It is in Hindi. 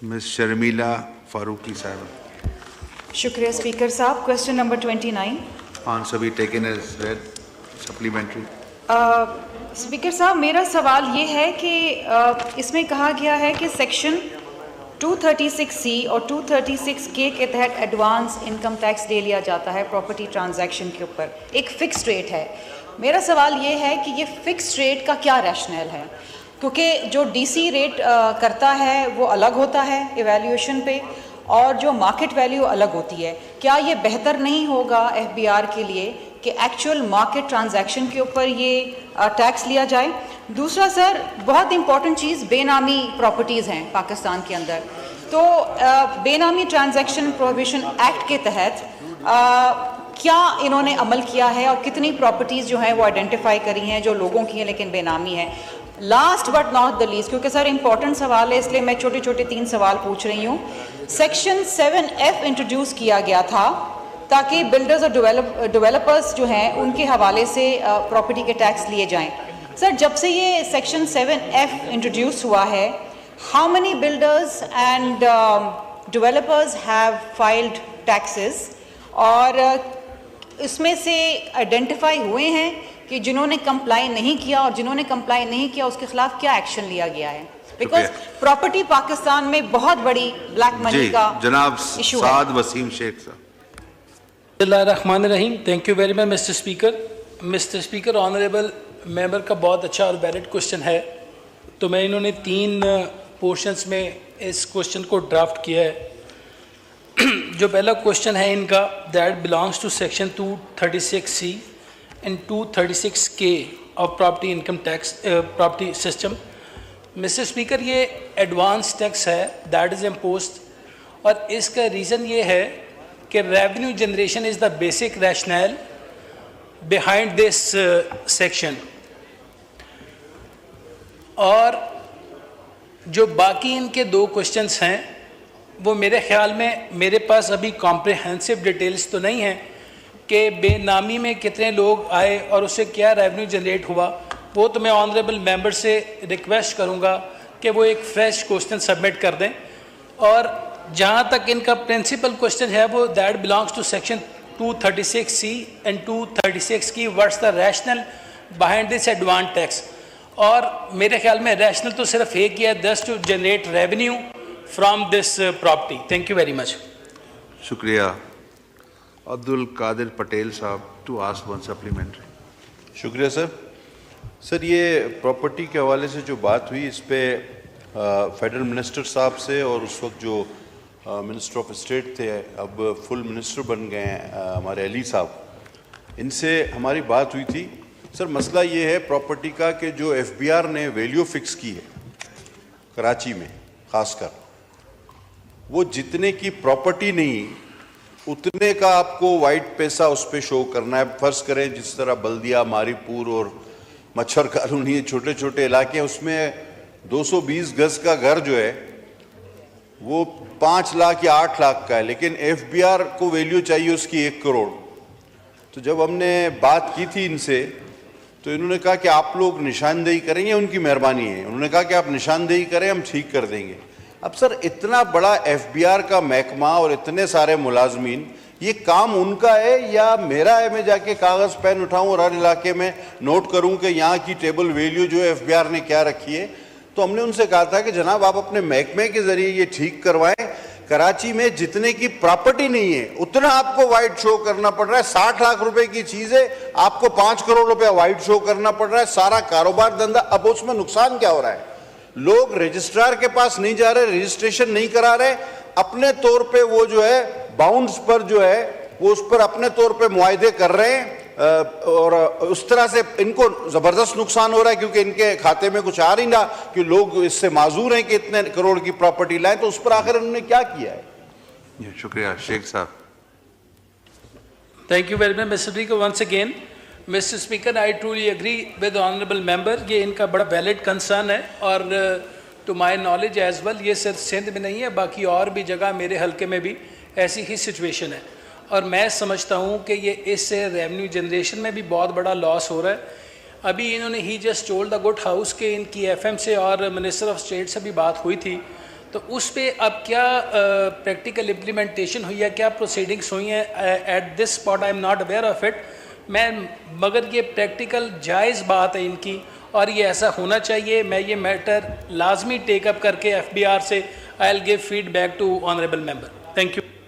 मिस शर्मिला फारूकी साहब. शुक्रिया स्पीकर साहब. Question number 29. Answer be taken as read. Supplementary. Speaker साहब, मेरा सवाल ये है कि इसमें कहा गया है कि सेक्शन 236C और 236K के तहत एडवांस इनकम टैक्स ले लिया जाता है प्रॉपर्टी ट्रांजैक्शन के ऊपर. एक फिक्स्ड रेट है. मेरा सवाल ये है कि ये फिक्स्ड रेट का क्या रैशनल है, क्योंकि जो डीसी रेट करता है वो अलग होता है इवैल्यूएशन पे, और जो मार्केट वैल्यू अलग होती है. क्या ये बेहतर नहीं होगा एफबीआर के लिए कि एक्चुअल मार्केट ट्रांजैक्शन के ऊपर ये टैक्स लिया जाए? दूसरा सर, बहुत इंपॉर्टेंट चीज़ बेनामी प्रॉपर्टीज़ हैं पाकिस्तान के अंदर. तो बेनामी ट्रांजैक्शन प्रोहिबिशन एक्ट के तहत क्या इन्होंने अमल किया है और कितनी प्रॉपर्टीज़ जो हैं वो आइडेंटिफाई करी हैं जो लोगों की हैं लेकिन बेनामी हैं? Last but not the least, क्योंकि सर इंपॉर्टेंट सवाल है इसलिए मैं छोटे छोटे 3 सवाल पूछ रही हूँ. सेक्शन 7F इंट्रोड्यूस किया गया था ताकि बिल्डर्स और डेवलपर्स जो हैं उनके हवाले से प्रॉपर्टी के टैक्स लिए जाएं. सर, जब से ये सेक्शन 7F इंट्रोड्यूस हुआ है, how many builders and developers have filed taxes, और इसमें से आइडेंटिफाई हुए हैं कि जिन्होंने कंप्लाई नहीं किया, और जिन्होंने कंप्लाई नहीं किया उसके खिलाफ क्या एक्शन लिया गया है? बिकॉज प्रॉपर्टी पाकिस्तान में बहुत बड़ी ब्लैक मनी का जनाब इशू है. साद वसीम शेख साहब. बिस्मिल्लाहिर्रहमानिर्रहीम. Thank you very much mister speaker. Mister speaker, honourable member का बहुत अच्छा और वैलिड क्वेश्चन है. तो मैं इन्होंने 3 पोर्शंस में इस क्वेश्चन को ड्राफ्ट किया है. जो पहला क्वेश्चन है इनका, that belongs to section 236C and 236K of property income tax property system. Mister speaker, ये एडवांस टैक्स है दैट इज़ इम्पोज्ड, और इसका रीज़न ये है कि revenue generation is the basic rational behind this section. और जो बाकी इनके 2 क्वेश्चंस हैं वो मेरे ख्याल में, मेरे पास अभी कॉम्प्रिहेंसिव डिटेल्स तो नहीं हैं कि बेनामी में कितने लोग आए और उससे क्या रेवेन्यू जनरेट हुआ. वो तो मैं ऑनरेबल मेंबर से रिक्वेस्ट करूंगा कि वो एक फ्रेश क्वेश्चन सबमिट कर दें. और जहां तक इनका प्रिंसिपल क्वेश्चन है वो that belongs to section 236C and 236 की, what's the rational behind this advance tax. और मेरे ख्याल में रैशनल तो सिर्फ एक ही है, thus to generate revenue from this property. Thank you very much. शुक्रिया. अब्दुल कादिर पटेल साहब टू आस्क वन सप्लीमेंट्री. शुक्रिया सर. सर, ये प्रॉपर्टी के हवाले से जो बात हुई इस पे फेडरल मिनिस्टर साहब से, और उस वक्त जो मिनिस्टर ऑफ स्टेट थे, अब फुल मिनिस्टर बन गए हैं हमारे अली साहब, इनसे हमारी बात हुई थी. सर, मसला ये है प्रॉपर्टी का कि जो एफबीआर ने वैल्यू फिक्स की है कराची में खासकर, वो जितने की प्रॉपर्टी नहीं उतने का आपको वाइट पैसा उस पर शो करना है. फ़र्ज़ करें जिस तरह बल्दिया, मारीपुर और मच्छर कॉलोनी, छोटे छोटे इलाके हैं, उसमें 220 गज का घर जो है वो 5 लाख या 8 लाख का है, लेकिन एफबीआर को वैल्यू चाहिए उसकी 1 करोड़. तो जब हमने बात की थी इनसे तो इन्होंने कहा कि आप लोग निशानदेही करेंगे, उनकी मेहरबानी है. उन्होंने कहा कि आप निशानदेही करें, हम ठीक कर देंगे. अब सर, इतना बड़ा एफबीआर का महकमा और इतने सारे मुलाजमीन, ये काम उनका है या मेरा है? मैं जाके कागज़ पेन उठाऊं और हर इलाके में नोट करूं कि यहाँ की टेबल वैल्यू जो है एफबीआर ने क्या रखी है? तो हमने उनसे कहा था कि जनाब आप अपने महकमे के ज़रिए ये ठीक करवाएं. कराची में जितने की प्रॉपर्टी नहीं है उतना आपको वाइट शो करना पड़ रहा है. 60 लाख रुपए की चीज़ है, आपको 5 करोड़ रुपया वाइट शो करना पड़ रहा है. सारा कारोबार धंधा. अब उसमें नुकसान क्या हो रहा है? लोग रजिस्ट्रार के पास नहीं जा रहे, रजिस्ट्रेशन नहीं करा रहे, अपने तौर पे वो जो है बाउंड्स पर जो है वो उस पर अपने तौर पे मुआहदे कर रहे हैं, और उस तरह से इनको ज़बरदस्त नुकसान हो रहा है क्योंकि इनके खाते में कुछ आ रही ना कि लोग इससे माजूर हैं कि इतने करोड़ की प्रॉपर्टी लाएं. तो उस पर आखिर उन्होंने क्या किया है? शुक्रिया. शेख साहब. Thank you very much mister speaker. Once again mister speaker, I truly agree with honourable member. ये इनका बड़ा वैलिड कंसर्न है, और to my knowledge as well ये सिर्फ सिंध में नहीं है, बाकी और भी जगह मेरे हल्के में भी ऐसी ही सिचुएशन है. और मैं समझता हूँ कि ये इससे रेवेन्यू जनरेशन में भी बहुत बड़ा लॉस हो रहा है. अभी इन्होंने ही just told the good house के इनकी एफएम से और मिनिस्टर ऑफ स्टेट से भी बात हुई थी, तो उस पे अब क्या प्रैक्टिकल इम्प्लीमेंटेशन हुई है, क्या प्रोसीडिंग्स हुई हैं, at this spot I am not aware of it. मगर ये प्रैक्टिकल जायज़ बात है इनकी और ये ऐसा होना चाहिए। मैं ये मैटर लाजमी टेकअप करके FBR से I will give feedback to honourable member. Thank you.